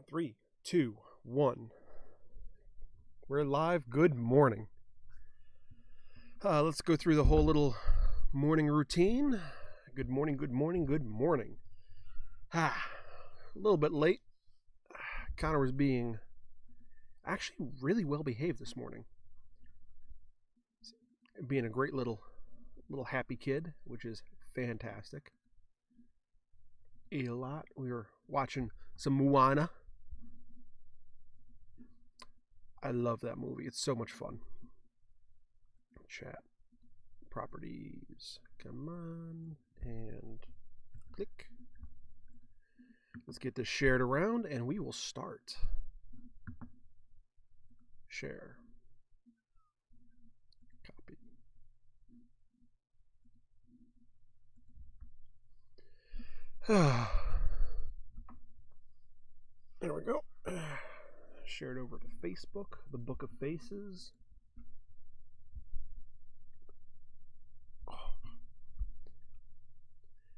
3, 2, 1. We're live. Good morning. Let's go through the whole little morning routine. Good morning, good morning, good morning. A little bit late. Connor was being actually really well behaved this morning. Being a great little happy kid, which is fantastic. Ate a lot. We were watching some Moana. I love that movie. It's so much fun. Chat. Properties. Come on. And click. Let's get this shared around and we will start. Share. Copy. There we go. Shared over to Facebook, the Book of Faces.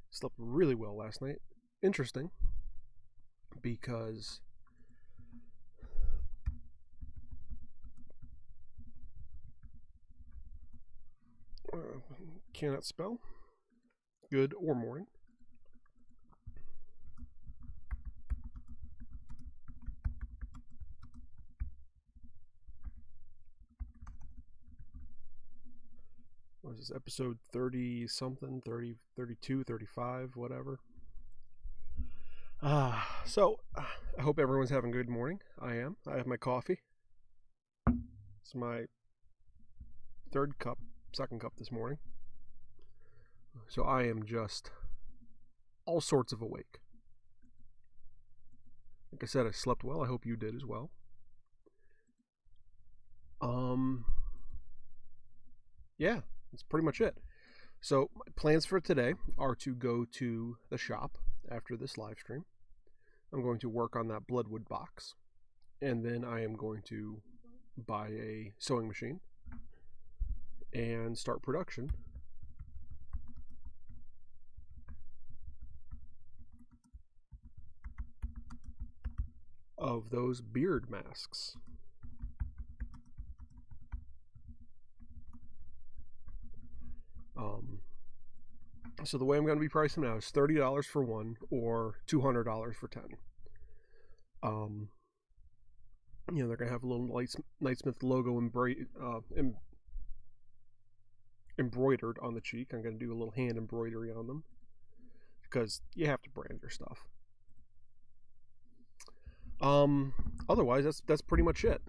Slept really well last night. Interesting, because cannot spell good or morning. What is this, episode 30 something, 30, 32, 35, whatever. So I hope everyone's having a good morning. I am. I have my coffee. It's my second cup this morning. So I am just all sorts of awake. Like I said, I slept well. I hope you did as well. Yeah, that's pretty much it. So my plans for today are to go to the shop after this live stream. I'm going to work on that Bloodwood box, and then I am going to buy a sewing machine and start production of those beard masks. So the way I'm going to be pricing them now is $30 for one or $200 for 10. They're going to have a little Knightsmith logo embroidered on the cheek. I'm going to do a little hand embroidery on them because you have to brand your stuff. Otherwise, that's pretty much it.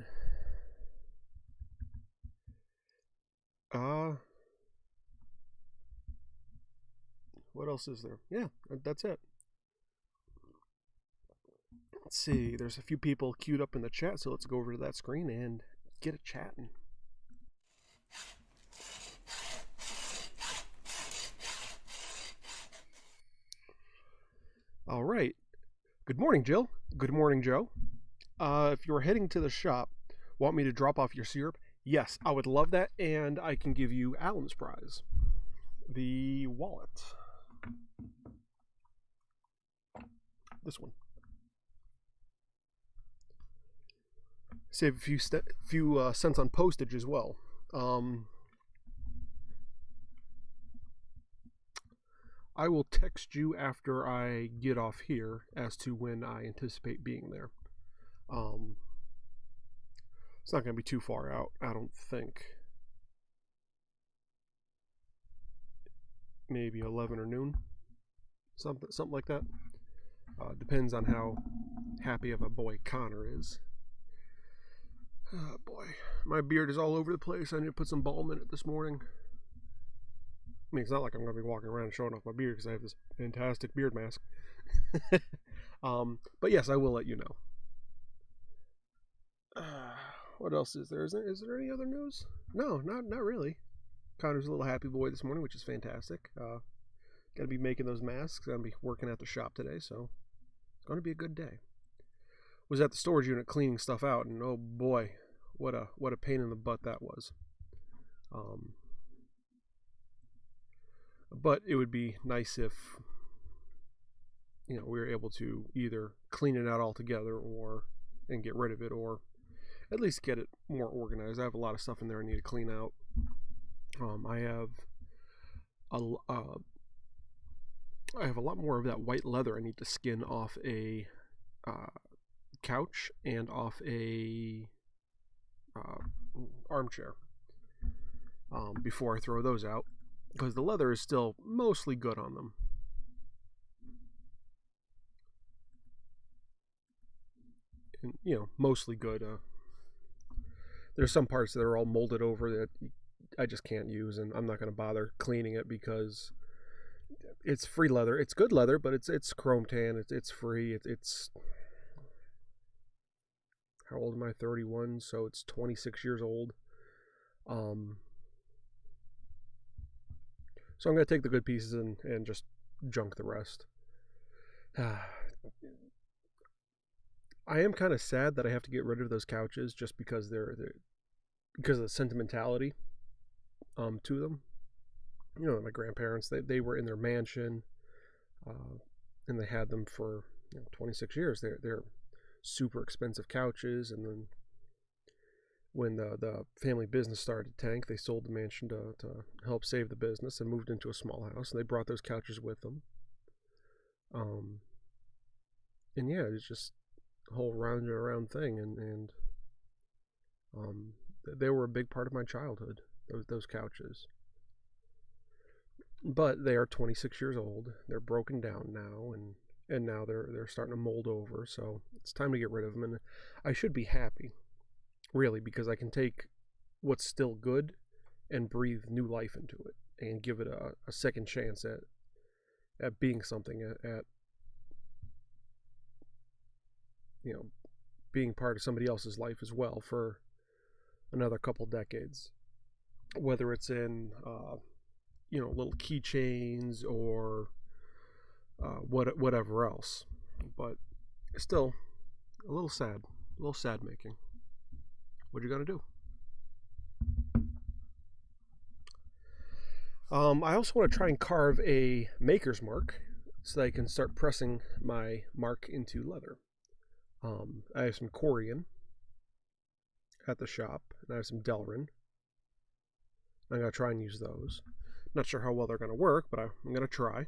What else is there? Yeah, that's it. Let's see. There's a few people queued up in the chat, so let's go over to that screen and get it chatting. All right. Good morning, Jill. Good morning, Joe. If you're heading to the shop, want me to drop off your syrup? Yes, I would love that, and I can give you Alan's prize. The wallet. This one. Save a few cents on postage as well. I will text you after I get off here as to when I anticipate being there. It's not going to be too far out, I don't think. Maybe 11 or noon. Something like that. Depends on how happy of a boy Connor is. Oh boy, my beard is all over the place. I need to put some balm in it this morning. I mean, it's not like I'm going to be walking around and showing off my beard because I have this fantastic beard mask. But yes, I will let you know. What else is there? Is there any other news? No, not really. Connor's a little happy boy this morning, which is fantastic. Got to be making those masks. I'm going to be working at the shop today, so it's going to be a good day. Was at the storage unit cleaning stuff out, and oh boy, what a pain in the butt that was. But it would be nice if we were able to either clean it out altogether and get rid of it, or at least get it more organized. I have a lot of stuff in there I need to clean out. I have a lot more of that white leather I need to skin off a couch and off a armchair before I throw those out, because the leather is still mostly good on them. And, mostly good. There's some parts that are all molded over that I just can't use, and I'm not going to bother cleaning it because it's free leather. It's good leather, but it's chrome tan. It's free. It's how old am I? 31, so it's 26 years old. So I'm going to take the good pieces and just junk the rest. I am kind of sad that I have to get rid of those couches just because because of the sentimentality to them. My grandparents, they were in their mansion, and they had them for 26 years. They're super expensive couches, and then when the family business started to tank, they sold the mansion to help save the business and moved into a small house, and they brought those couches with them. And yeah, it's just a whole round and around thing, and they were a big part of my childhood, those couches. But they are 26 years old. They're broken down now, and now they're starting to mold over, so it's time to get rid of them. And I should be happy, really, because I can take what's still good and breathe new life into it and give it a second chance at being something, at being part of somebody else's life as well for another couple decades, whether it's in little keychains or whatever else. But still a little sad making. What are you gonna do? I also want to try and carve a maker's mark so that I can start pressing my mark into leather. I have some Corian at the shop, and I have some Delrin. I'm going to try and use those. Not sure how well they're going to work, but I'm going to try.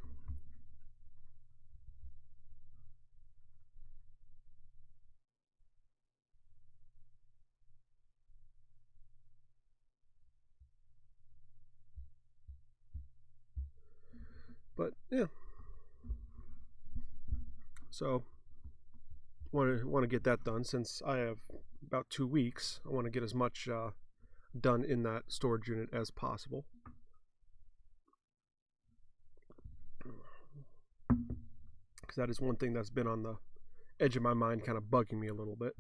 But yeah, so want to get that done. Since I have about 2 weeks, I want to get as much done in that storage unit as possible. Because that is one thing that's been on the edge of my mind, kind of bugging me a little bit.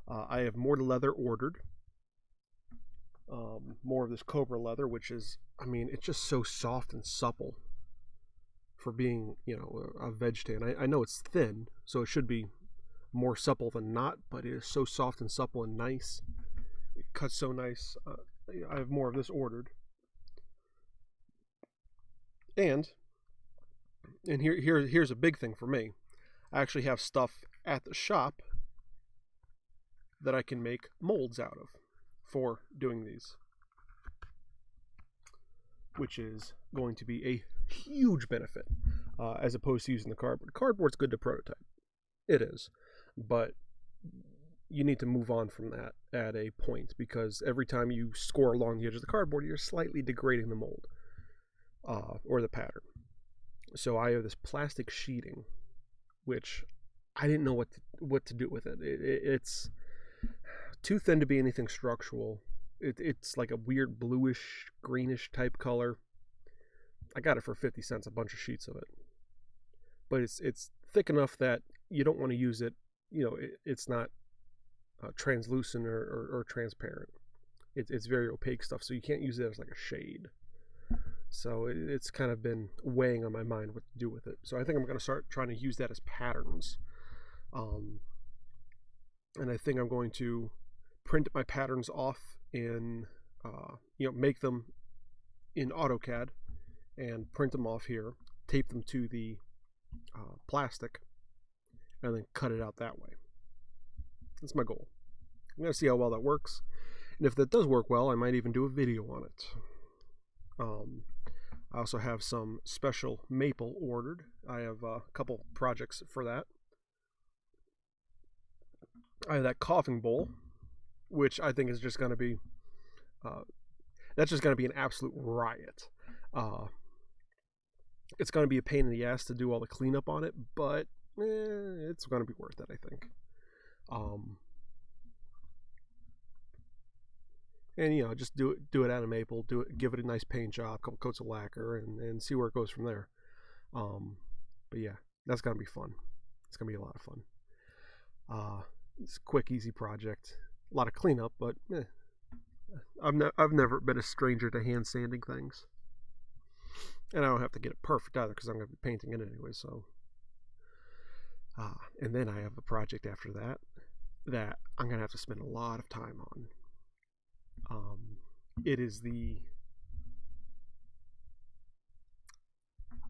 I have more leather ordered. More of this Cobra leather, which is, it's just so soft and supple for being, a veg tan. I know it's thin, so it should be more supple than not, but it is so soft and supple and nice. It cuts so nice. I have more of this ordered. And here's a big thing for me. I actually have stuff at the shop that I can make molds out of for doing these, which is going to be a huge benefit as opposed to using the cardboard. Cardboard's good to prototype. It is. But you need to move on from that at a point, because every time you score along the edge of the cardboard, you're slightly degrading the mold or the pattern. So I have this plastic sheeting, which I didn't know what to do with it. It's too thin to be anything structural. It's like a weird bluish, greenish type color. I got it for 50 cents, a bunch of sheets of it. But it's thick enough that you don't want to use it. It's not translucent or transparent. It's very opaque stuff, so you can't use it as like a shade. So it's kind of been weighing on my mind what to do with it. So I think I'm going to start trying to use that as patterns. And I think I'm going to print my patterns off in, make them in AutoCAD and print them off here, tape them to the plastic and then cut it out that way. That's my goal. I'm going to see how well that works. And if that does work well, I might even do a video on it. I also have some special maple ordered. I have a couple projects for that. I have that coughing bowl, which I think is just going to be, that's just going to be an absolute riot. It's going to be a pain in the ass to do all the cleanup on it, but it's going to be worth it, I think. And just do it out of maple, give it a nice paint job, a couple coats of lacquer, and see where it goes from there. But yeah, that's gonna be fun. It's gonna be a lot of fun. It's a quick, easy project. A lot of cleanup, but I've never been a stranger to hand sanding things, and I don't have to get it perfect either because I'm gonna be painting it anyway. So, and then I have a project after that I'm gonna have to spend a lot of time on. It is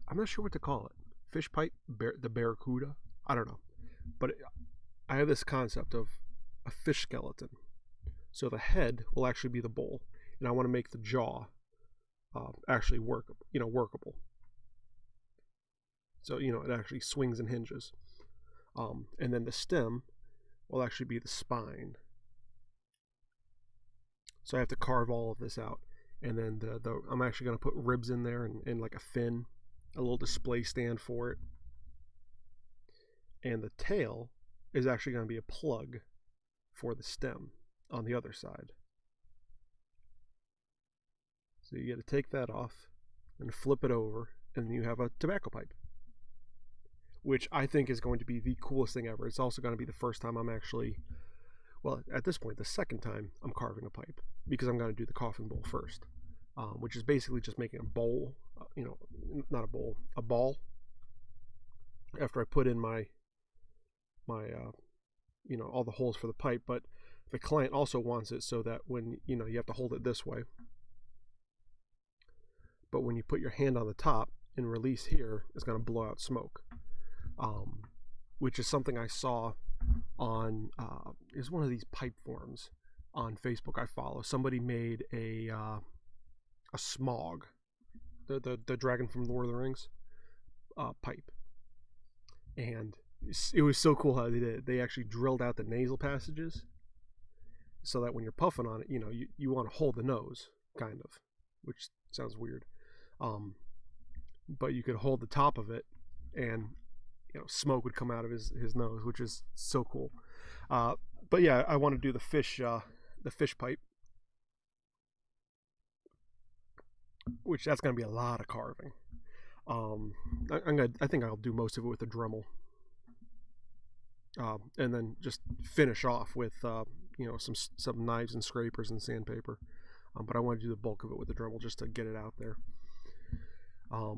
I'm not sure what to call it. Fish pipe, the barracuda. I don't know, but I have this concept of a fish skeleton. So the head will actually be the bowl, and I want to make the jaw actually workable. So it actually swings and hinges, and then the stem will actually be the spine. So I have to carve all of this out, and then I'm actually going to put ribs in there and like a fin, a little display stand for it, and the tail is actually going to be a plug for the stem on the other side. So you get to take that off and flip it over, and then you have a tobacco pipe, which I think is going to be the coolest thing ever. It's also going to be the first time I'm actually, well, at this point, the second time I'm carving a pipe, because I'm going to do the coughing bowl first, which is basically just making a bowl, not a bowl, a ball, after I put in my all the holes for the pipe. But the client also wants it so that when, you have to hold it this way, but when you put your hand on the top and release here, it's going to blow out smoke, which is something I saw on is one of these pipe forums on Facebook I follow. Somebody made a smog, the dragon from Lord of the Rings pipe, and it was so cool how they did it. They actually drilled out the nasal passages so that when you're puffing on it, you want to hold the nose, kind of, which sounds weird, but you could hold the top of it, and smoke would come out of his nose, which is so cool. But yeah, I want to do the fish pipe, which that's going to be a lot of carving. I think I'll do most of it with a Dremel, and then just finish off with some knives and scrapers and sandpaper. But I want to do the bulk of it with the Dremel just to get it out there. A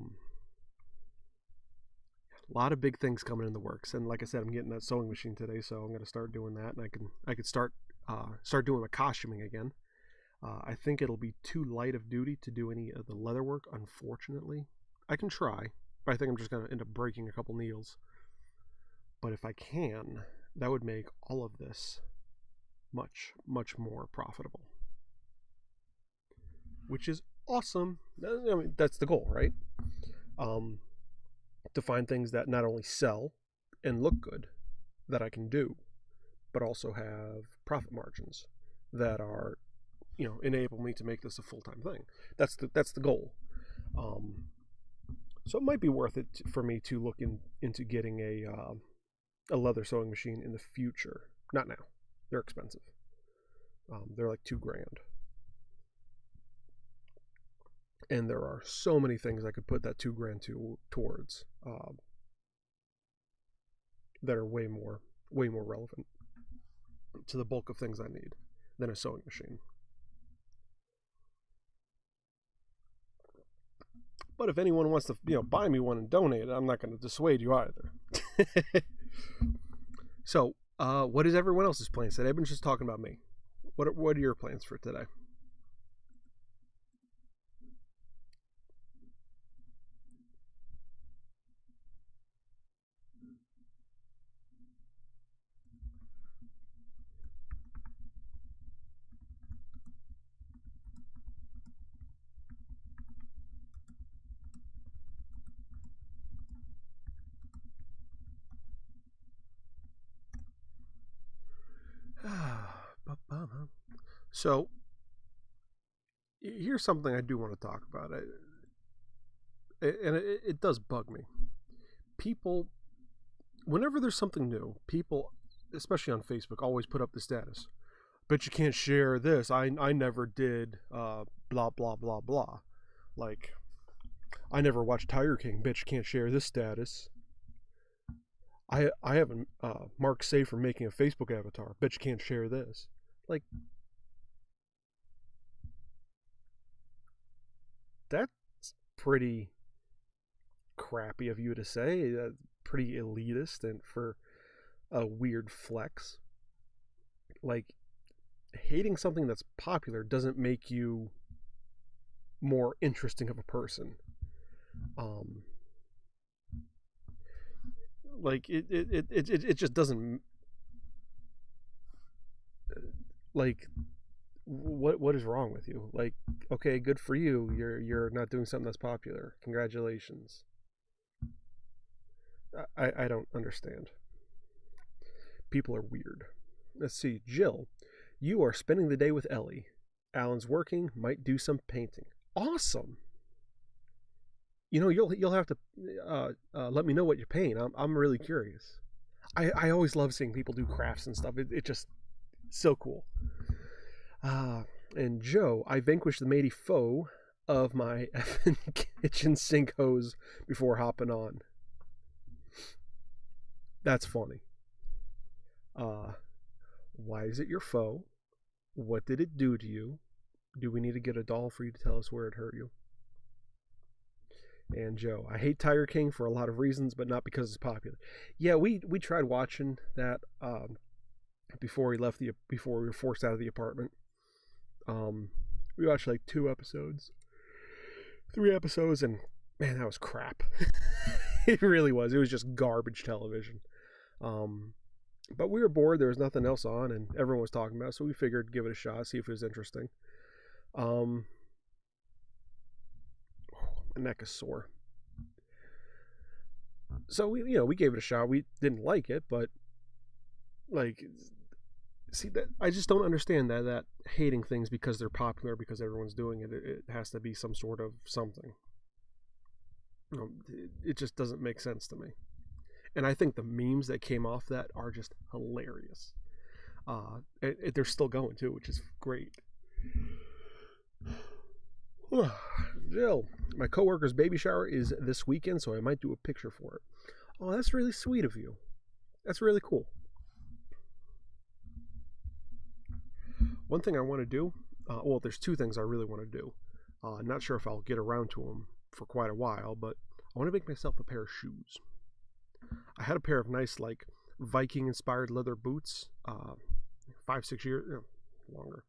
lot of big things coming in the works, and like I said, I'm getting that sewing machine today, so I'm going to start doing that, and I could start doing my costuming again. I think it'll be too light of duty to do any of the leather work, unfortunately. I can try, but I think I'm just going to end up breaking a couple needles. But if I can, that would make all of this much, much more profitable, which is awesome. I mean, that's the goal, right? To find things that not only sell and look good that I can do, but also have profit margins that are, enable me to make this a full-time thing. That's the goal. So it might be worth it for me to look into getting a leather sewing machine in the future. Not now. They're expensive. They're like $2,000. And there are so many things I could put that $2,000 towards that are way more relevant to the bulk of things I need than a sewing machine. But if anyone wants to, buy me one and donate it, I'm not going to dissuade you either. So, what is everyone else's plans today? I've been just talking about me. What are your plans for today? So here's something I do want to talk about, and it does bug me. People, whenever there's something new, people, especially on Facebook, always put up the status. Bet you can't share this. I never did blah blah blah blah. Like, I never watched Tiger King. Bet you can't share this status. I haven't marked safe for making a Facebook avatar. Bet you can't share this. Like, that's pretty crappy of you to say. Pretty elitist and for a weird flex. Like, hating something that's popular doesn't make you more interesting of a person. Um, like it just doesn't, like, what is wrong with you? Like, okay, good for you. You're not doing something that's popular. Congratulations. I don't understand. People are weird. Let's see. Jill, you are spending the day with Ellie. Alan's working. Might do some painting. Awesome. You know, you'll have to let me know what you paint. I'm really curious. I always love seeing people do crafts and stuff. It just so cool. And Joe, I vanquished the matey foe of my effing kitchen sink hose before hopping on. That's funny. Why is it your foe? What did it do to you? Do we need to get a doll for you to tell us where it hurt you? And Joe, I hate Tiger King for a lot of reasons, but not because it's popular. Yeah, we tried watching that before we were forced out of the apartment. We watched like 3 episodes, and man, that was crap. It really was. It was just garbage television. But we were bored. There was nothing else on, and everyone was talking about it, so we figured give it a shot, see if it was interesting. My neck is sore. So we gave it a shot. We didn't like it, but like, see, that I just don't understand that hating things because they're popular, because everyone's doing it. It has to be some sort of something. It just doesn't make sense to me. And I think the memes that came off that are just hilarious. They're still going too, which is great. Jill, my coworker's baby shower is this weekend, so I might do a picture for it. Oh, that's really sweet of you. That's really cool. One thing I want to do, well, there's 2 things I really want to do. I'm not sure if I'll get around to them for quite a while, but I want to make myself a pair of shoes. I had a pair of nice, like, Viking-inspired leather boots 5-6 years, longer.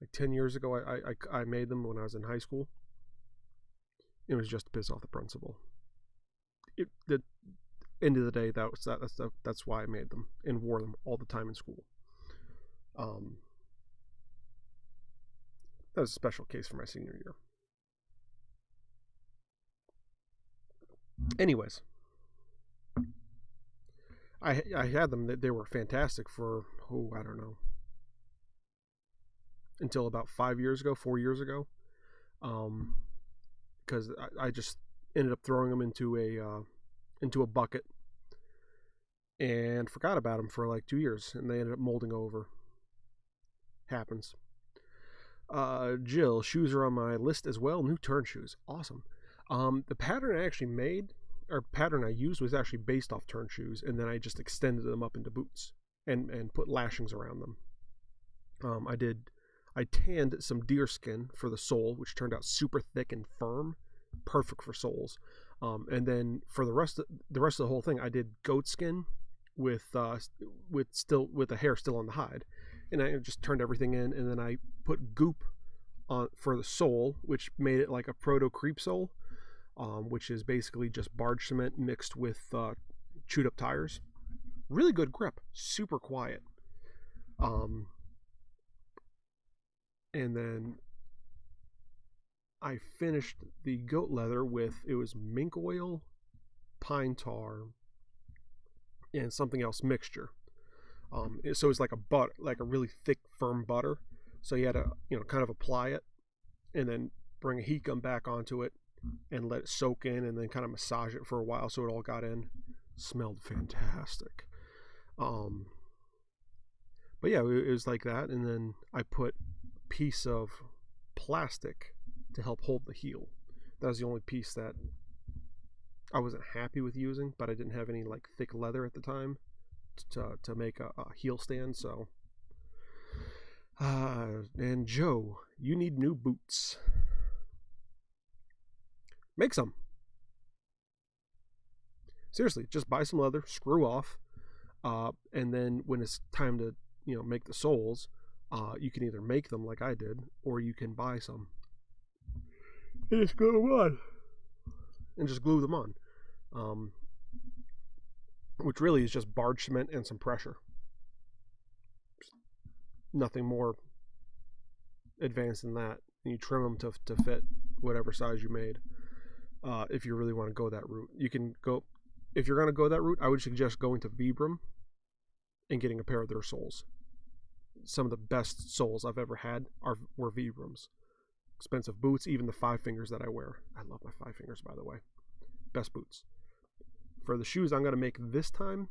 Like 10 years ago, I made them when I was in high school. It was just to piss off the principal. The end of the day, that's why I made them and wore them all the time in school. That was a special case for my senior year. Anyways, I had them. They were fantastic for, I don't know, until about 4 years ago, because I just ended up throwing them into a bucket and forgot about them for like 2 years, and they ended up molding over. Happens. Jill, shoes are on my list as well. New turn shoes, awesome. The pattern I used was actually based off turn shoes, and then I just extended them up into boots and put lashings around them. I tanned some deer skin for the sole, which turned out super thick and firm, perfect for soles. And then for the rest of the whole thing, I did goat skin with the hair still on the hide, and I just turned everything in, and then I put goop on for the sole, which made it like a proto creep sole, which is basically just barge cement mixed with chewed up tires. Really good grip, super quiet. And then I finished the goat leather with, it was mink oil, pine tar, and something else mixture. So it's like a really thick, firm butter. So you had to, kind of apply it and then bring a heat gun back onto it and let it soak in and then kind of massage it for a while so it all got in. Smelled fantastic. But yeah, it was like that, and then I put a piece of plastic to help hold the heel. That was the only piece that I wasn't happy with using, but I didn't have any like thick leather at the time to make a heel stand. So, and Joe, you need new boots. Make some. Seriously, just buy some leather, screw off, and then when it's time to make the soles, you can either make them like I did, or you can buy some. And just glue them on. And just glue them on. Which really is just barge cement and some pressure. Nothing more advanced than that. And you trim them to fit whatever size you made. If you really want to go that route, you can go. If you're going to go that route, I would suggest going to Vibram and getting a pair of their soles. Some of the best soles I've ever had were Vibrams. Expensive boots, even the 5 fingers that I wear. I love my 5 fingers, by the way. Best boots. For the shoes I'm going to make this time,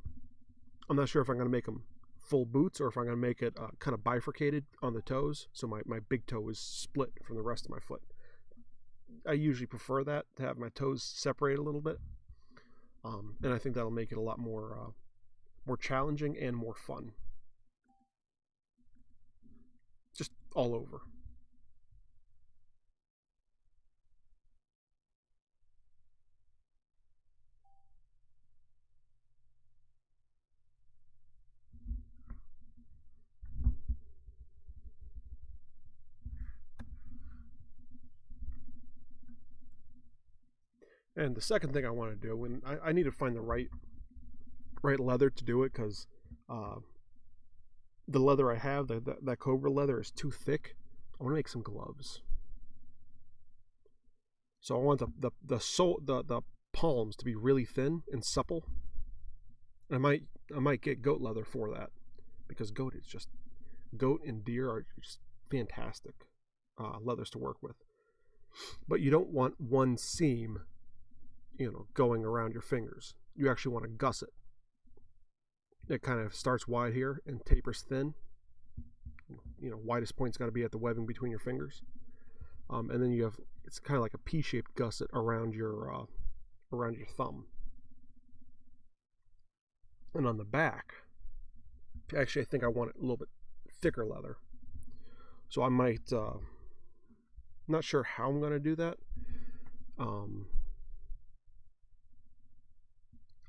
I'm not sure if I'm going to make them full boots or if I'm going to make it kind of bifurcated on the toes, so my big toe is split from the rest of my foot. I usually prefer that, to have my toes separate a little bit. And I think that'll make it a lot more challenging and more fun. Just all over. And the second thing I want to do, when I need to find the right leather to do it, because the leather I have, that Cobra leather, is too thick. I want to make some gloves. So I want the palms to be really thin and supple. And I might get goat leather for that, because goat and deer are just fantastic leathers to work with. But you don't want one seam, going around your fingers. You actually want to gusset. It kind of starts wide here and tapers thin. Widest point's got to be at the webbing between your fingers. And then it's kind of like a P-shaped gusset around your thumb. And on the back, actually I think I want it a little bit thicker leather. So I might, not sure how I'm going to do that.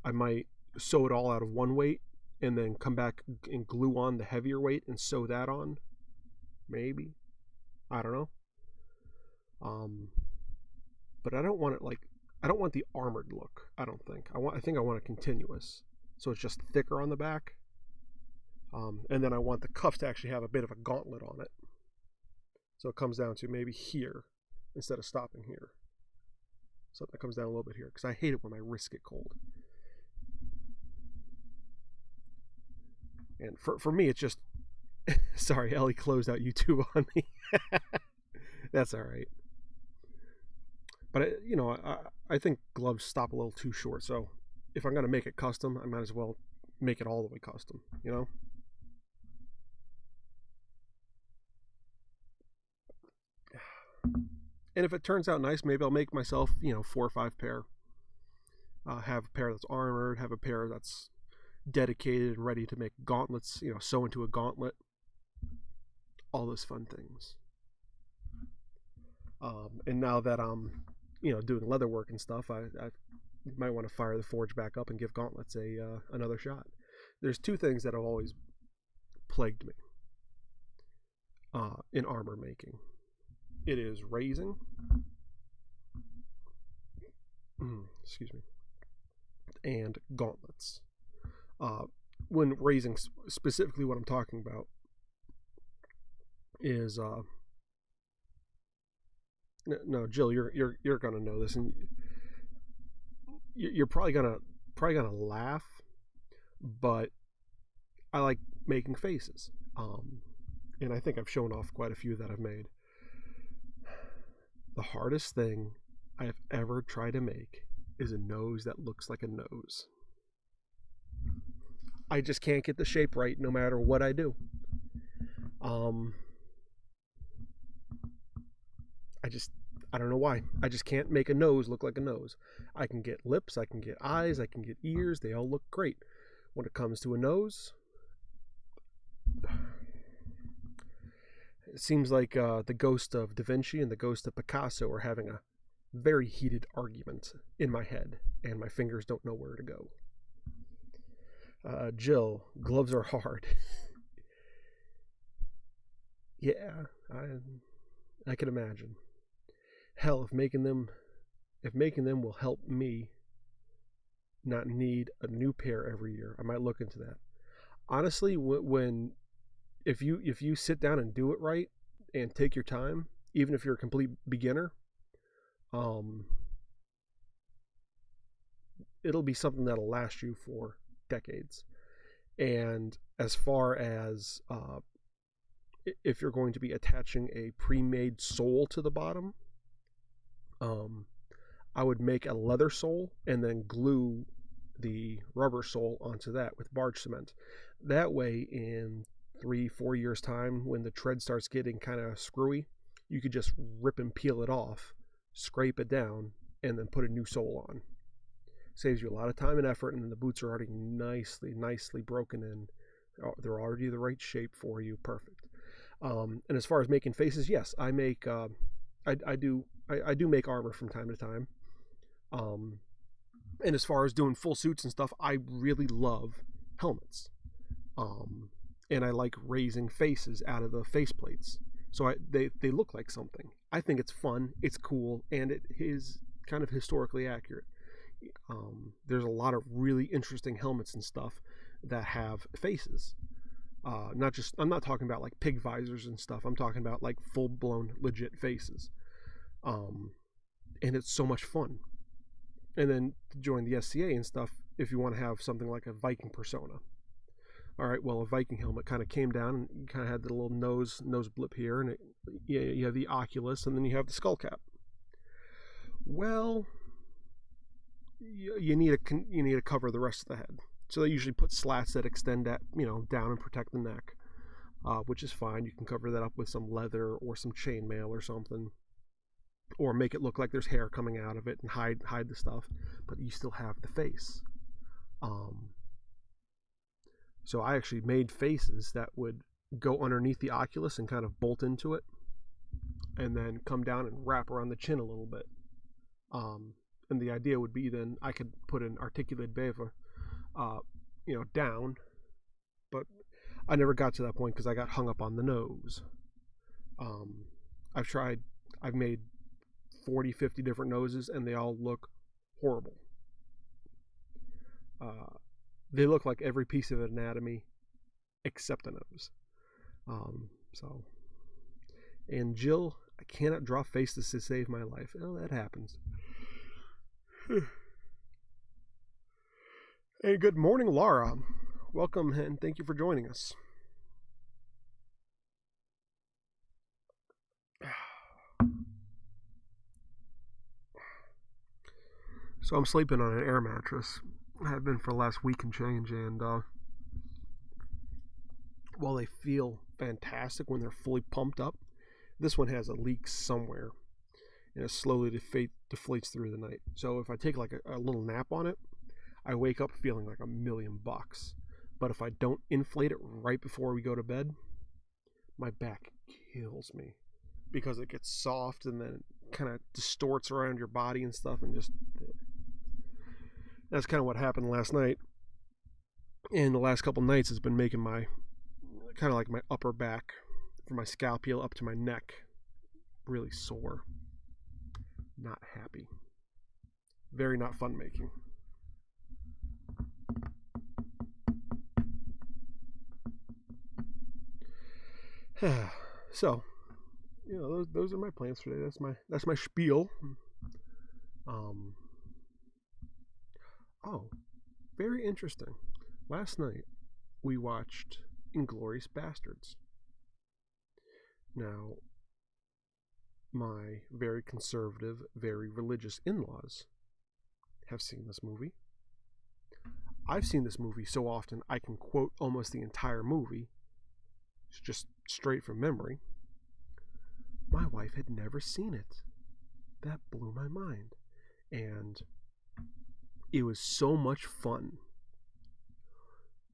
I might sew it all out of one weight and then come back and glue on the heavier weight and sew that on. Maybe. I don't know. But I don't want it I don't want the armored look, I don't think. I think I want it continuous. So it's just thicker on the back. And then I want the cuffs to actually have a bit of a gauntlet on it. So it comes down to maybe here instead of stopping here. So that comes down a little bit here, because I hate it when my wrists get cold. And for me, it's just... Sorry, Ellie closed out YouTube on me. That's all right. But, I think gloves stop a little too short. So if I'm going to make it custom, I might as well make it all the way custom, And if it turns out nice, maybe I'll make myself, 4 or 5 pair. Have a pair that's armored, have a pair that's dedicated and ready to make gauntlets, sew into a gauntlet. All those fun things. And now that I'm, doing leather work and stuff, I might want to fire the forge back up and give gauntlets another shot. There's 2 things that have always plagued me in armor making. It is raising. Excuse me. And gauntlets. When raising, specifically what I'm talking about is no, Jill, you're gonna know this, and you're probably gonna laugh, but I like making faces. and I think I've shown off quite a few that I've made. The hardest thing I've ever tried to make is a nose that looks like a nose. I just can't get the shape right no matter what I do. I don't know why. I just can't make a nose look like a nose. I can get lips, I can get eyes, I can get ears. They all look great. When it comes to a nose, it seems like the ghost of Da Vinci and the ghost of Picasso are having a very heated argument in my head, and my fingers don't know where to go. Jill, gloves are hard. Yeah, I can imagine. Hell, if making them will help me not need a new pair every year, I might look into that. Honestly, if you sit down and do it right and take your time, even if you're a complete beginner, it'll be something that'll last you for decades. And as far as if you're going to be attaching a pre-made sole to the bottom, I would make a leather sole and then glue the rubber sole onto that with barge cement. That way, in 3-4 years time, when the tread starts getting kind of screwy, you could just rip and peel it off, scrape it down, and then put a new sole on. Saves you a lot of time and effort, and then the boots are already nicely broken in. They're already the right shape for you. Perfect. And as far as making faces, yes, I make I do make armor from time to time. And as far as doing full suits and stuff, I really love helmets. And I like raising faces out of the faceplates, so they look like something. I think it's fun, it's cool, and it is kind of historically accurate. There's a lot of really interesting helmets and stuff that have faces. I'm not talking about like pig visors and stuff. I'm talking about like full-blown legit faces. And it's so much fun. And then to join the SCA and stuff, if you want to have something like a Viking persona. All right, well, a Viking helmet kind of came down, and you kind of had the little nose blip here, and you have the oculus, and then you have the skull cap. Well, you need to cover the rest of the head. So they usually put slats that extend that, down and protect the neck, which is fine. You can cover that up with some leather or some chainmail or something, or make it look like there's hair coming out of it and hide the stuff, but you still have the face. So I actually made faces that would go underneath the oculus and kind of bolt into it, and then come down and wrap around the chin a little bit. And the idea would be then I could put an articulated bevel, down, but I never got to that point because I got hung up on the nose. I've made 40-50 different noses, and they all look horrible. They look like every piece of anatomy except a nose. And Jill, I cannot draw faces to save my life. Oh, that happens. Hey, good morning, Laura. Welcome, and thank you for joining us. So I'm sleeping on an air mattress. I have been for the last week and change, and while they feel fantastic when they're fully pumped up, this one has a leak somewhere, and it slowly deflates through the night. So if I take like a little nap on it, I wake up feeling like $1,000,000. But if I don't inflate it right before we go to bed, my back kills me because it gets soft and then it kind of distorts around your body and stuff, and just that's kind of what happened last night. And the last couple nights has been making my kind of like my upper back from my scapula up to my neck really sore. Not happy. Very not fun making. So, those are my plans for today. That's my spiel. Oh, very interesting. Last night we watched Inglourious Bastards. Now, my very conservative, very religious in-laws have seen this movie. I've seen this movie so often I can quote almost the entire movie, just straight from memory. My wife had never seen it. That blew my mind. And it was so much fun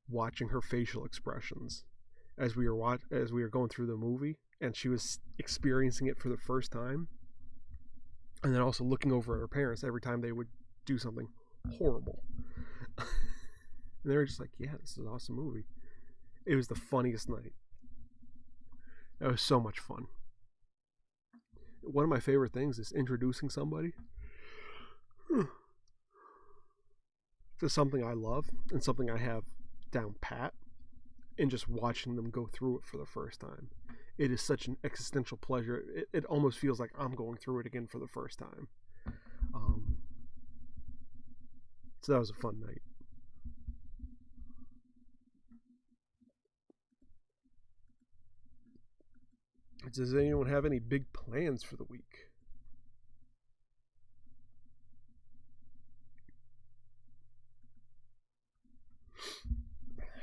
watching her facial expressions as we were going through the movie, and she was experiencing it for the first time, and then also looking over at her parents every time they would do something horrible. And they were just like, yeah, this is an awesome movie. It was the funniest night. It was so much fun. One of my favorite things is introducing somebody to something I love and something I have down pat, and just watching them go through it for the first time. It is such an existential pleasure. It almost feels like I'm going through it again for the first time. So that was a fun night. Does anyone have any big plans for the week?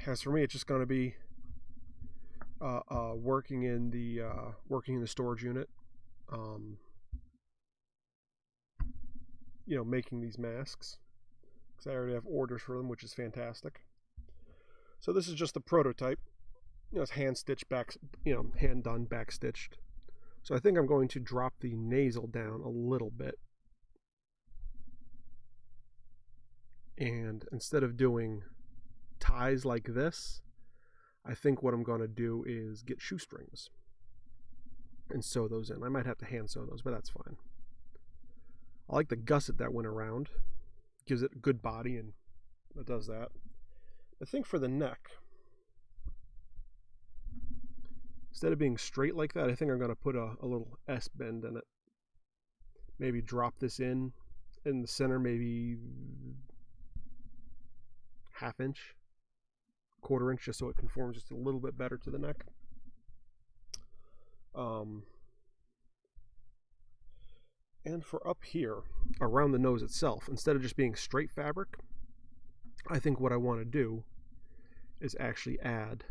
As for me, it's just going to be working in the storage unit. Making these masks, because I already have orders for them, which is fantastic. So this is just a prototype. It's hand stitched back, hand done, back stitched. So I think I'm going to drop the nasal down a little bit, and instead of doing ties like this, I think what I'm going to do is get shoestrings and sew those in. I might have to hand sew those, but that's fine. I like the gusset that went around. Gives it a good body, and it does that. I think for the neck, instead of being straight like that, I think I'm going to put a little S bend in it. Maybe drop this in the center, maybe ½ inch, ½ inch, just so it conforms just a little bit better to the neck. And for up here, around the nose itself, instead of just being straight fabric, I think what I want to do is actually add,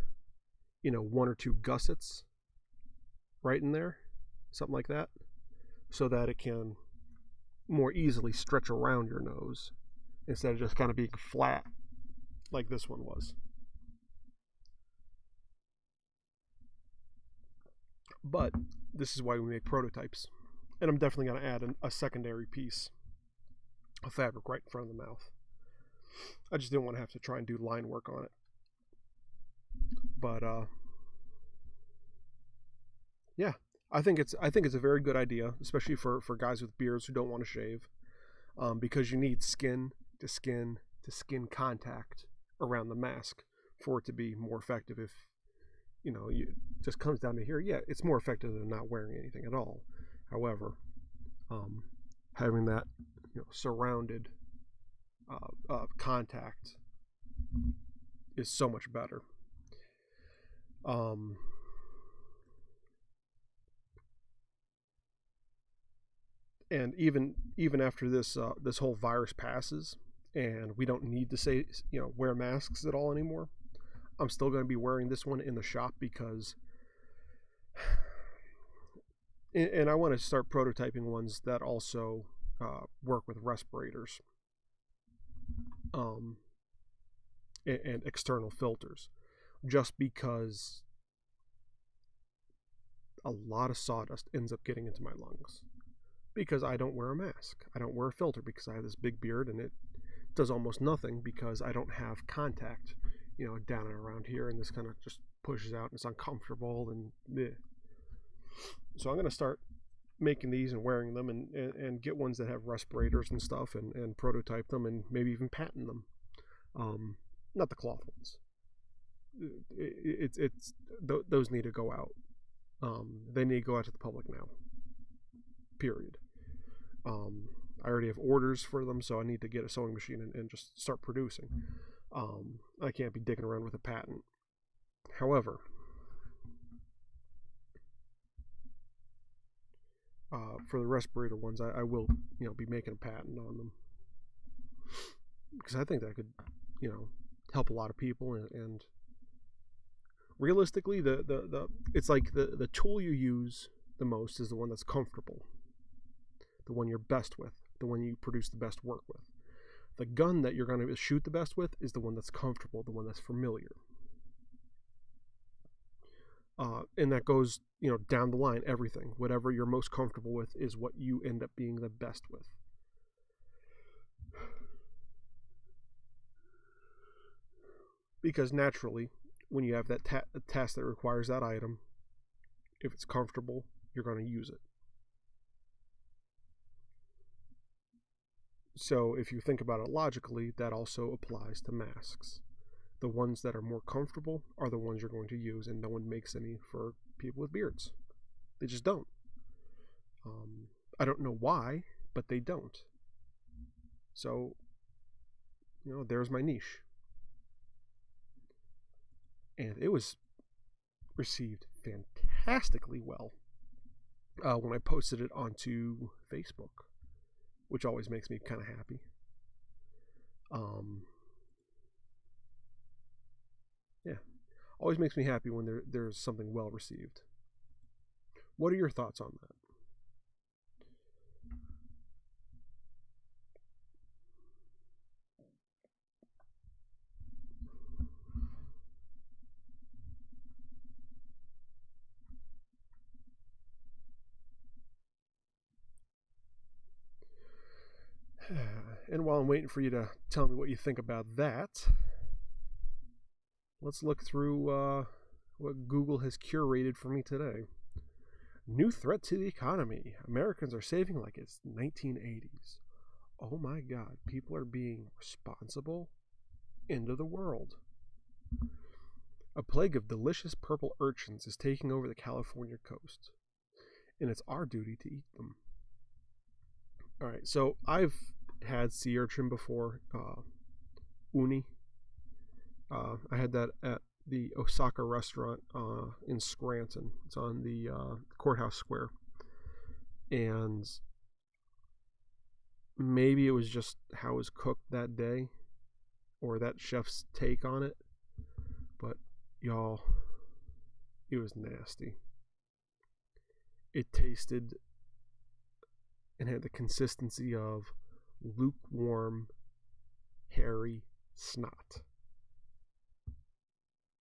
1 or 2 gussets right in there, something like that, so that it can more easily stretch around your nose instead of just kind of being flat like this one was. But this is why we make prototypes. And I'm definitely going to add a secondary piece of fabric right in front of the mouth. I just didn't want to have to try and do line work on it. But yeah, I think it's a very good idea, especially for guys with beards who don't want to shave, because you need skin to skin to skin contact around the mask for it to be more effective. If it just comes down to here, yeah, it's more effective than not wearing anything at all. However, having that surrounded contact is so much better. And even after this whole virus passes and we don't need to say wear masks at all anymore, I'm still going to be wearing this one in the shop, because and I want to start prototyping ones that also work with respirators and external filters, just because a lot of sawdust ends up getting into my lungs because I don't wear a mask. I don't wear a filter because I have this big beard, and it does almost nothing because I don't have contact down and around here, and this kind of just pushes out and it's uncomfortable and bleh. So I'm going to start making these and wearing them, and get ones that have respirators and stuff, and prototype them, and maybe even patent them. Not the cloth ones. Those need to go out. They need to go out to the public now. Period. I already have orders for them, so I need to get a sewing machine and just start producing. I can't be dicking around with a patent. However, for the respirator ones, I will be making a patent on them, because I think that could help a lot of people, and realistically, the it's like the tool you use the most is the one that's comfortable, the one you're best with, the one you produce the best work with. The gun that you're going to shoot the best with is the one that's comfortable, the one that's familiar. And that goes, down the line, everything. Whatever you're most comfortable with is what you end up being the best with. Because naturally, when you have that task that requires that item, if it's comfortable, you're going to use it. So if you think about it logically, that also applies to masks. The ones that are more comfortable are the ones you're going to use, and no one makes any for people with beards. They just don't. I don't know why, but they don't. So, there's my niche. And it was received fantastically well when I posted it onto Facebook, which always makes me kind of happy. Yeah, always makes me happy when there's something well received. What are your thoughts on that? And while I'm waiting for you to tell me what you think about that, let's look through what Google has curated for me today. New threat to the economy. Americans are saving like it's 1980s. Oh my God, people are being responsible. End of the world. A plague of delicious purple urchins is taking over the California coast, and it's our duty to eat them. All right, so I've had sea urchin before, uni. I had that at the Osaka restaurant in Scranton. It's on the courthouse square, and maybe it was just how it was cooked that day, or that chef's take on it. But y'all, it was nasty. It tasted and had the consistency of lukewarm, hairy snot.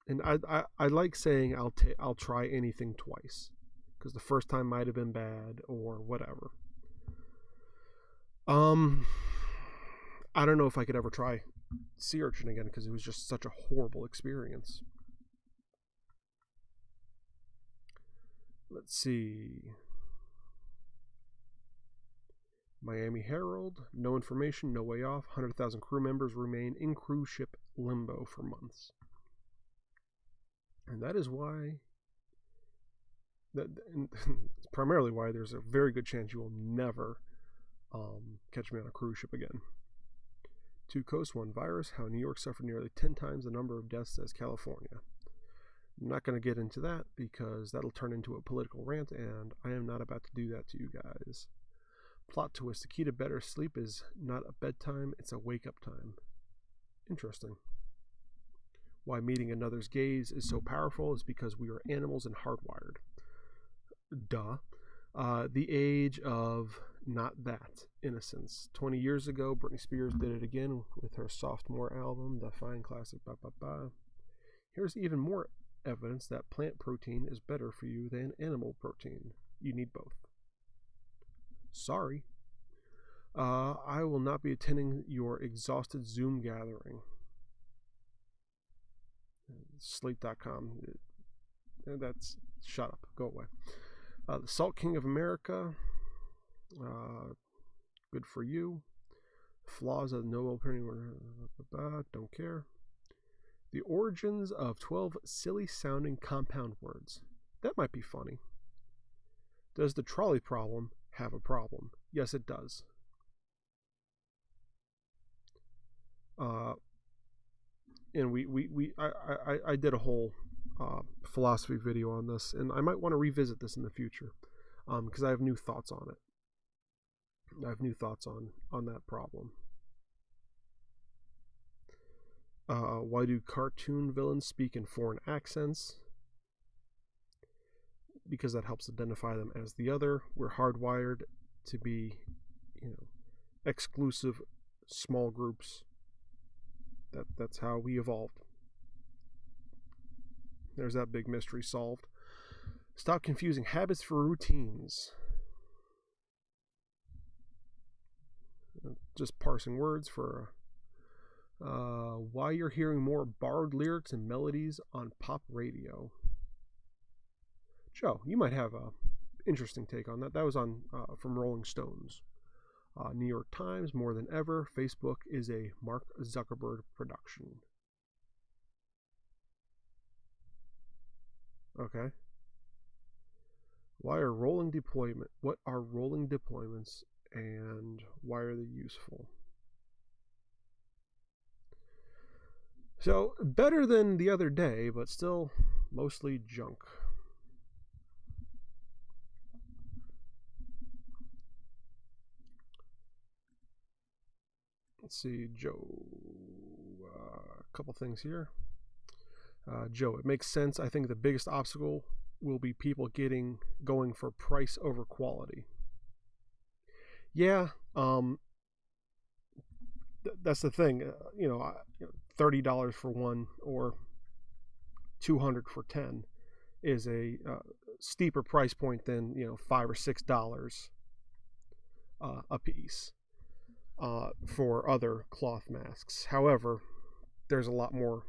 And I like saying I'll try anything twice, because the first time might have been bad or whatever. I don't know if I could ever try sea urchin again, because it was just such a horrible experience. Let's see. Miami Herald, no information, no way off. 100,000 crew members remain in cruise ship limbo for months. And that is why, primarily why there's a very good chance you will never catch me on a cruise ship again. Two coasts, one virus, how New York suffered nearly 10 times the number of deaths as California. I'm not going to get into that because that'll turn into a political rant, and I am not about to do that to you guys. Plot twist, the key to better sleep is not a bedtime, it's a wake-up time. Interesting. Why meeting another's gaze is so powerful is because we are animals and hardwired. Duh. The age of not that innocence. 20 years ago, Britney Spears did it again with her sophomore album, the fine classic Ba Ba Ba. Here's even more evidence that plant protein is better for you than animal protein. You need both. Sorry. I will not be attending your exhausted Zoom gathering. Slate.com. That's shut up. Go away. The Salt King of America. Good for you. Flaws of the Nobel Printing. Don't care. The origins of 12 silly sounding compound words. That might be funny. Does the trolley problem have a problem? Yes, it does. And I did a whole philosophy video on this, and I might want to revisit this in the future. because I have new thoughts on it. I have new thoughts on that problem. Why do cartoon villains speak in foreign accents? Because that helps identify them as the other. We're hardwired to be, exclusive, small groups. That's how we evolved. There's that big mystery solved. Stop confusing habits for routines. Just parsing words for why you're hearing more borrowed lyrics and melodies on pop radio. Joe, you might have a interesting take on that. That was on from Rolling Stones. New York Times, more than ever, Facebook is a Mark Zuckerberg production. Okay. What are rolling deployments and why are they useful? So, better than the other day, but still mostly junk. Let's see, Joe. A couple things here. Joe, it makes sense. I think the biggest obstacle will be people going for price over quality. Yeah, that's the thing. $30 for one or $200 for 10 is a steeper price point than $5 or $6 a piece for other cloth masks. However, there's a lot more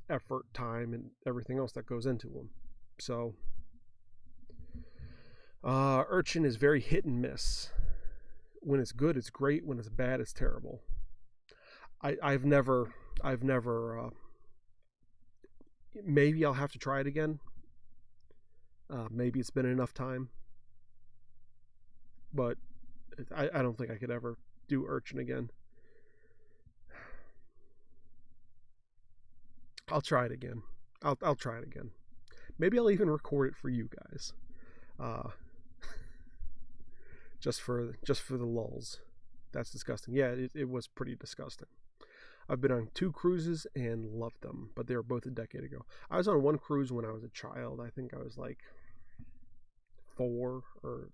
effort, time, and everything else that goes into them. So, Urchin is very hit and miss. When it's good, it's great. When it's bad, it's terrible. I've never. Maybe I'll have to try it again. Maybe it's been enough time. But I don't think I could ever do Urchin again. I'll try it again. I'll try it again. Maybe I'll even record it for you guys. Just for the lulz. That's disgusting. Yeah, it was pretty disgusting. I've been on 2 cruises and loved them, but they were both a decade ago. I was on one cruise when I was a child. I think I was like 4 or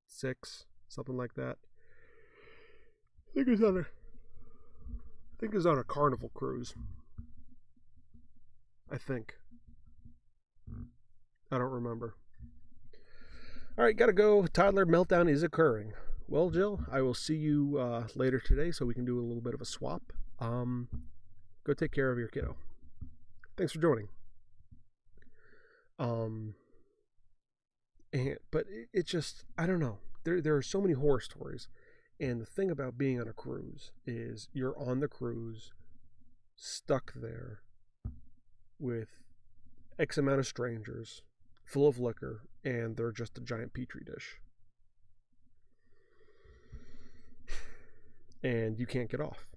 6, something like that. I think it was on a Carnival cruise. I think. I don't remember. All right, gotta go. Toddler meltdown is occurring. Well, Jill, I will see you later today so we can do a little bit of a swap. Go take care of your kiddo. Thanks for joining. But it just, I don't know. There are so many horror stories. And the thing about being on a cruise is you're on the cruise, stuck there with X amount of strangers, full of liquor, and they're just a giant petri dish. And you can't get off.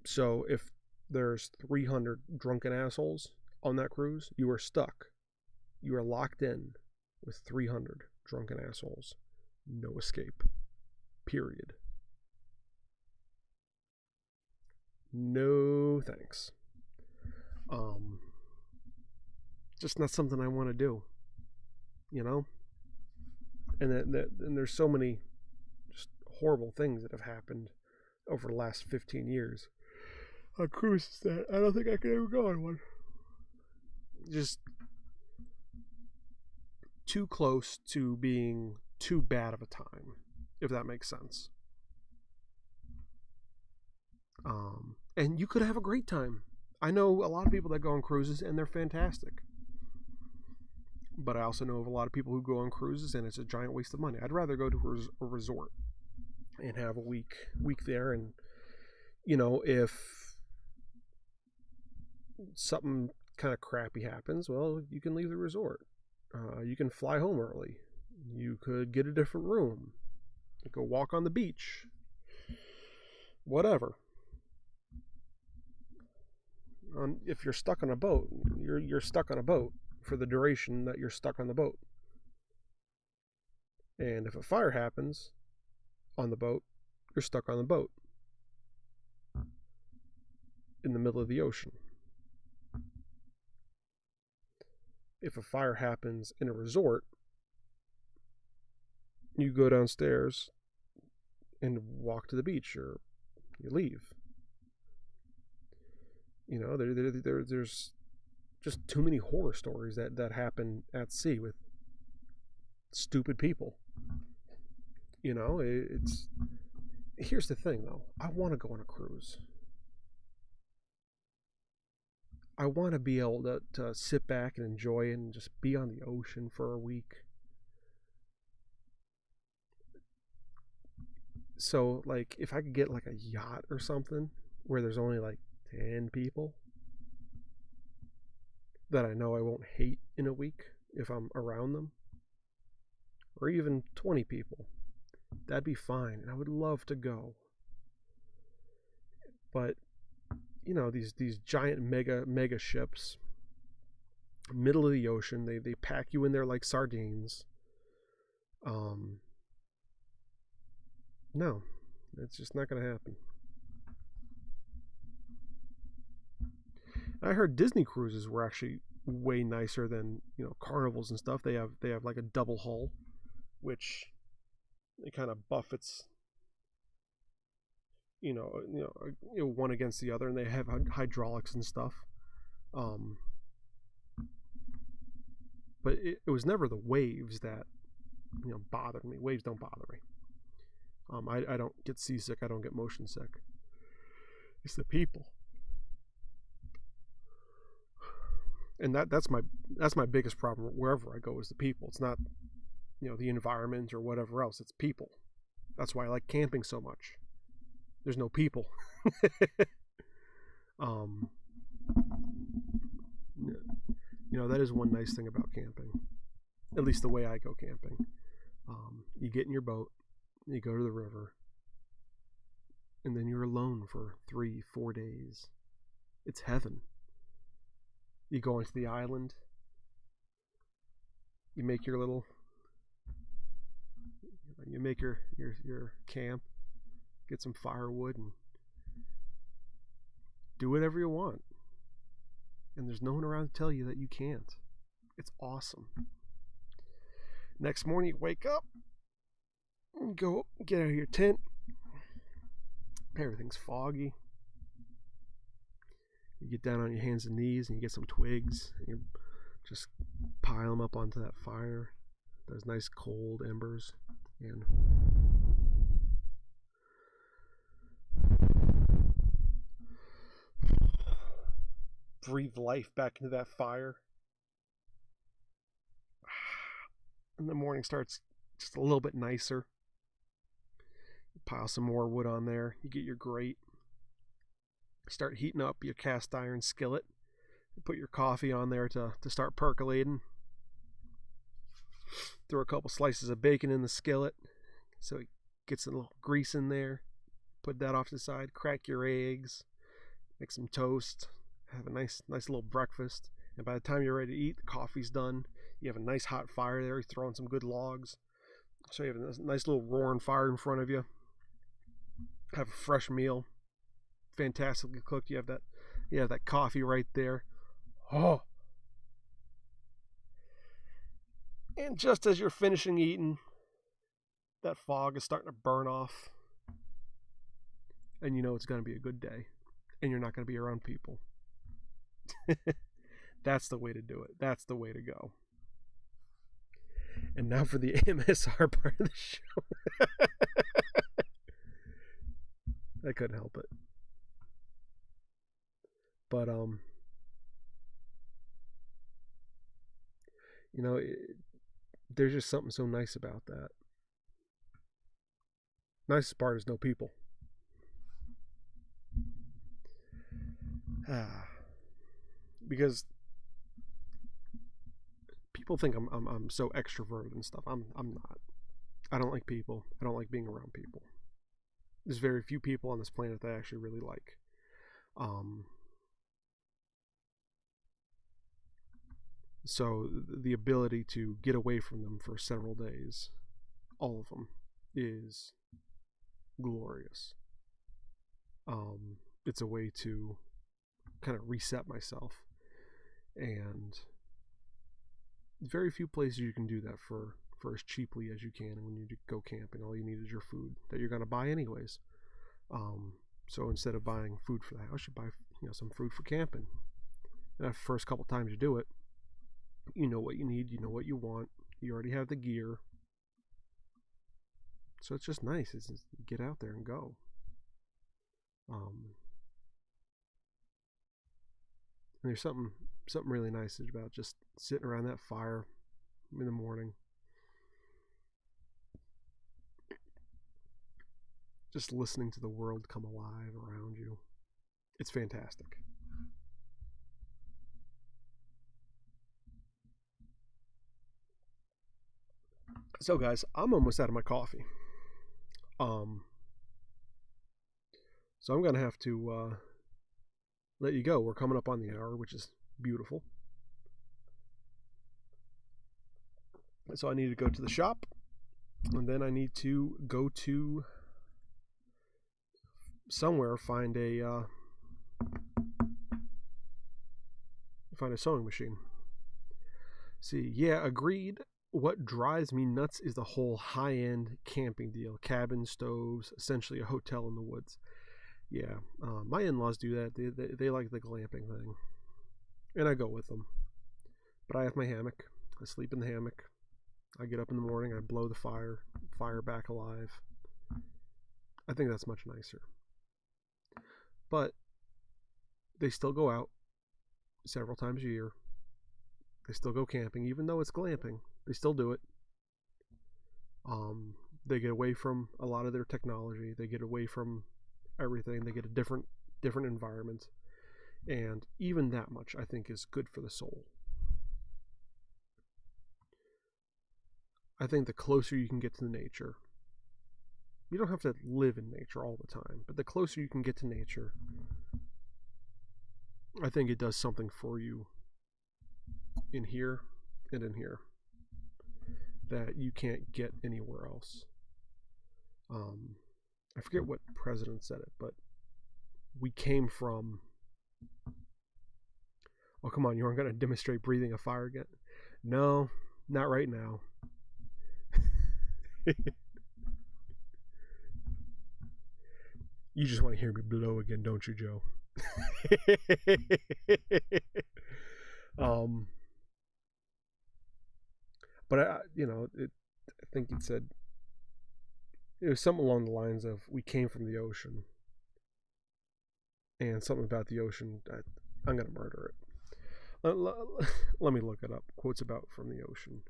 So if there's 300 drunken assholes on that cruise, you are stuck. You are locked in with 300 drunken assholes. No escape. Period. No thanks. Just not something I want to do. And there's so many just horrible things that have happened over the last 15 years on cruises that I don't think I could ever go on one. Just too close to being too bad of a time, if that makes sense. And you could have a great time. I know a lot of people that go on cruises and they're fantastic. But I also know of a lot of people who go on cruises and it's a giant waste of money. I'd rather go to a resort and have a week there, and if something kind of crappy happens, well, you can leave the resort. You can fly home early. You could get a different room. Go walk on the beach. Whatever. If you're stuck on a boat, you're stuck on a boat for the duration that you're stuck on the boat. And if a fire happens on the boat, you're stuck on the boat in the middle of the ocean. If a fire happens in a resort, you go downstairs and walk to the beach, or you leave. You know, there's just too many horror stories that happen at sea with stupid people. You know, it's here's the thing though. I want to go on a cruise. I want to be able to sit back and enjoy it and just be on the ocean for a week. So, like, if I could get like a yacht or something where there's only like 10 people that I know I won't hate in a week if I'm around them, or even 20 people, that'd be fine. And I would love to go. But, you know, these giant mega ships, middle of the ocean, they pack you in there like sardines. No, it's just not going to happen. I heard Disney cruises were actually way nicer than, you know, carnivals and stuff. They have like a double hull, which it kind of buffets, one against the other, and they have hydraulics and stuff. But it was never the waves that, you know, bothered me. Waves don't bother me. I don't get seasick. I don't get motion sick. It's the people, and that's my biggest problem wherever I go is the people. It's not, you know, the environment or whatever else. It's people. That's why I like camping so much. There's no people. You know, that is one nice thing about camping. At least the way I go camping. You get in your boat, you go to the river, and then you're alone for 3-4 days. It's heaven. You go into the island, you make your little, you make your camp, get some firewood, and do whatever you want. And there's no one around to tell you that you can't. It's awesome. Next morning, you wake up, go get out of your tent. Everything's foggy. You get down on your hands and knees and you get some twigs and you just pile them up onto that fire. Those nice cold embers, and breathe life back into that fire. And the morning starts just a little bit nicer. You pile some more wood on there. You get your grate. Start heating up your cast iron skillet. You put your coffee on there to start percolating. Throw a couple slices of bacon in the skillet so it gets a little grease in there. Put that off to the side. Crack your eggs. Make some toast. Have a nice little breakfast. And by the time you're ready to eat, the coffee's done. You have a nice hot fire there. You're throwing some good logs. So you have a nice little roaring fire in front of you. Have a fresh meal. Fantastically cooked. You have that coffee right there. Oh. And just as you're finishing eating, that fog is starting to burn off. And you know it's going to be a good day. And you're not going to be around people. That's the way to do it. That's the way to go. And now for the AMSR part of the show. I couldn't help it. But you know, there's just something so nice about that. Nicest part is no people. Because people think I'm so extroverted and stuff. I'm not. I don't like people. I don't like being around people. There's very few people on this planet that I actually really like. So the ability to get away from them for several days all of them, is glorious. It's a way to kind of reset myself, and very few places you can do that for as cheaply as you can when you go camping. All you need is your food that you're going to buy anyways. So instead of buying food for the house, you buy some food for camping. And the first couple times you do it, you know what you need, you know what you want, you already have the gear. So it's just nice. It's just get out there and go. And there's something really nice about just sitting around that fire in the morning, just listening to the world come alive around you. It's fantastic. So guys, I'm almost out of my coffee. So I'm gonna have to let you go. We're coming up on the hour, which is beautiful. So I need to go to the shop, and then I need to go to somewhere, find a sewing machine. See, yeah, agreed. What drives me nuts is the whole high-end camping deal. Cabin, stoves, essentially a hotel in the woods. Yeah, my in-laws do that. They like the glamping thing, and I go with them. But I have my hammock. I sleep in the hammock. I get up in the morning. I blow the fire back alive. I think that's much nicer. But they still go out several times a year. They still go camping, even though it's glamping. They still do it. They get away from a lot of their technology. They get away from everything. They get a different environment, and even that much I think is good for the soul. I think the closer you can get to nature, you don't have to live in nature all the time, but the closer you can get to nature, I think it does something for you in here and in here that you can't get anywhere else. I forget what president said it, but we came from... Oh, come on, you aren't going to demonstrate breathing a fire again? No, not right now. You just want to hear me blow again, don't you, Joe? But I think it said, it was something along the lines of, we came from the ocean, and something about the ocean. I'm gonna murder it. Let me look it up. Quotes about from the ocean.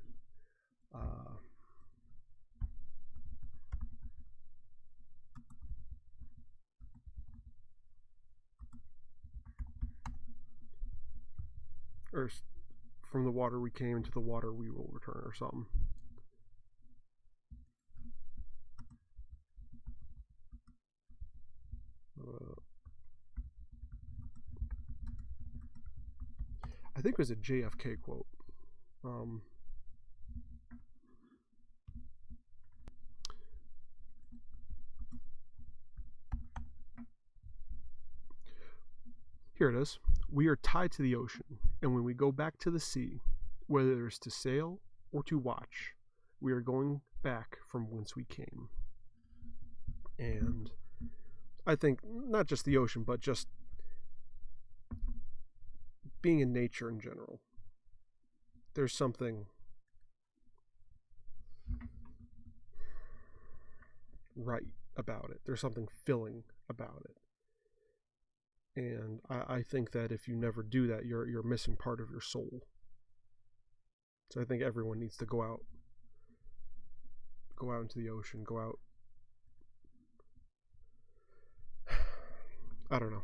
Or from the water we came, to the water we will return, or something. I think it was a JFK quote. Here it is. We are tied to the ocean, and when we go back to the sea, whether it's to sail or to watch, we are going back from whence we came. And I think not just the ocean, but just being in nature in general, there's something right about it. There's something filling about it. And I think that if you never do that, you're missing part of your soul. So I think everyone needs to go out into the ocean, go out. I don't know.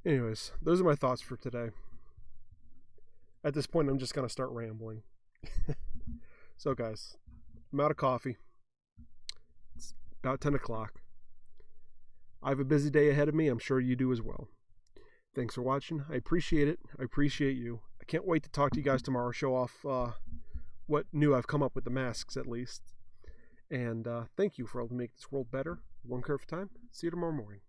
Anyways, those are my thoughts for today. At this point, I'm just going to start rambling. So, guys, I'm out of coffee. It's about 10 o'clock. I have a busy day ahead of me. I'm sure you do as well. Thanks for watching. I appreciate it. I appreciate you. I can't wait to talk to you guys tomorrow, show off what new I've come up with, the masks at least. And thank you for helping make this world better, one kerf at a time. See you tomorrow morning.